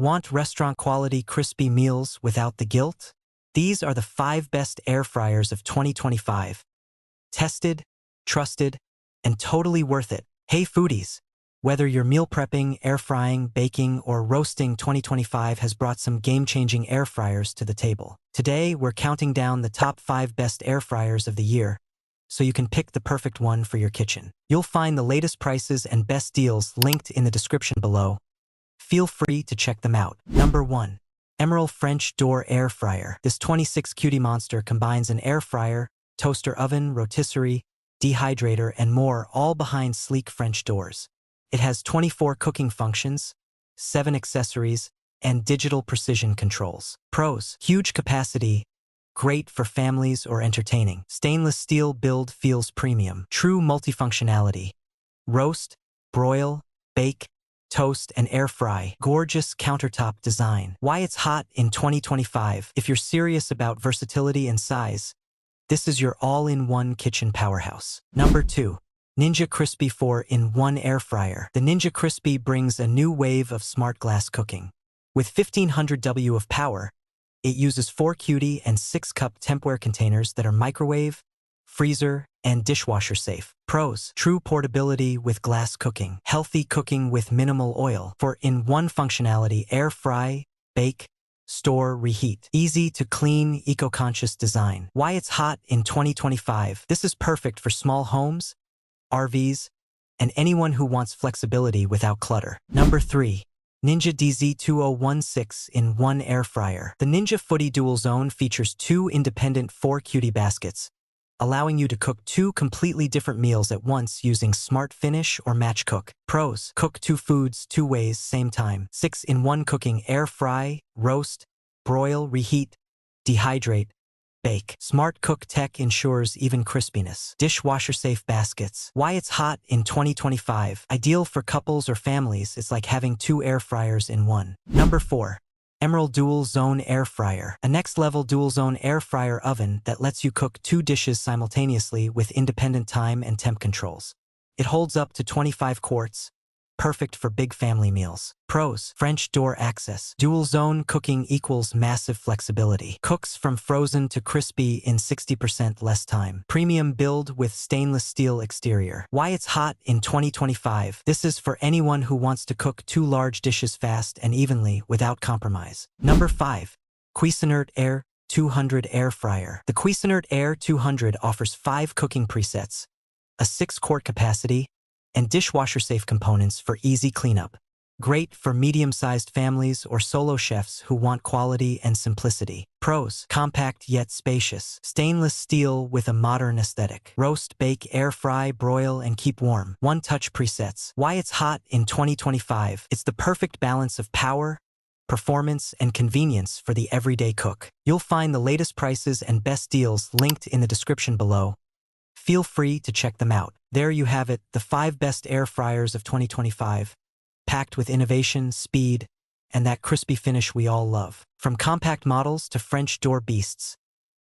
Want restaurant-quality crispy meals without the guilt? These are the 5 best air fryers of 2025. Tested, trusted, and totally worth it. Hey foodies! Whether you're meal prepping, air frying, baking, or roasting, 2025 has brought some game-changing air fryers to the table. Today, we're counting down the top 5 best air fryers of the year, so you can pick the perfect one for your kitchen. You'll find the latest prices and best deals linked in the description below. Feel free to check them out. Number 1. Emerald French Door Air Fryer. This 26 cutie monster combines an air fryer, toaster oven, rotisserie, dehydrator, and more, all behind sleek French doors. It has 24 cooking functions, 7 accessories, and digital precision controls. Pros: huge capacity, great for families or entertaining. Stainless steel build feels premium. True multifunctionality. Roast, broil, bake, toast, and air fry. Gorgeous countertop design. Why it's hot in 2025. If you're serious about versatility and size, this is your all-in-one kitchen powerhouse. Number 2. Ninja Crispy 4-in-1 Air Fryer. The Ninja Crispy brings a new wave of smart glass cooking. With 1500 W of power, it uses 4 cutie and 6-cup Tupperware containers that are microwave, freezer, and dishwasher safe. Pros: true portability with glass cooking. Healthy cooking with minimal oil. 4-in-1 functionality: air fry, bake, store, reheat. Easy to clean, eco-conscious design. Why it's hot in 2025. This is perfect for small homes, RVs, and anyone who wants flexibility without clutter. Number 3. Ninja DZ2016-in-1 Air Fryer. The Ninja Footy Dual Zone features 2 independent 4 cutie baskets, allowing you to cook 2 completely different meals at once using Smart Finish or Match Cook. Pros: cook 2 foods 2 ways, same time. 6-in-1 cooking: air fry, roast, broil, reheat, dehydrate, bake. Smart Cook tech ensures even crispiness. Dishwasher safe baskets. Why it's hot in 2025. Ideal for couples or families. It's like having 2 air fryers in one. Number 4. Emerald Dual Zone Air Fryer. A next-level dual zone air fryer oven that lets you cook 2 dishes simultaneously with independent time and temp controls. It holds up to 25 quarts, perfect for big family meals. Pros: French door access. Dual zone cooking equals massive flexibility. Cooks from frozen to crispy in 60% less time. Premium build with stainless steel exterior. Why it's hot in 2025. This is for anyone who wants to cook 2 large dishes fast and evenly without compromise. Number 5. Cuisinart Air 200 Air Fryer. The Cuisinart Air 200 offers 5 cooking presets, a 6-quart capacity, and dishwasher-safe components for easy cleanup. Great for medium-sized families or solo chefs who want quality and simplicity. Pros: compact yet spacious. Stainless steel with a modern aesthetic. Roast, bake, air fry, broil, and keep warm. One-touch presets. Why it's hot in 2025. It's the perfect balance of power, performance, and convenience for the everyday cook. You'll find the latest prices and best deals linked in the description below. Feel free to check them out. There you have it, the 5 best air fryers of 2025, packed with innovation, speed, and that crispy finish we all love. From compact models to French door beasts,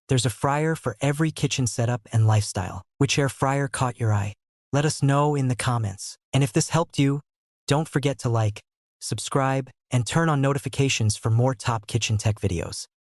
there's a fryer for every kitchen setup and lifestyle. Which air fryer caught your eye? Let us know in the comments. And if this helped you, don't forget to like, subscribe, and turn on notifications for more top kitchen tech videos.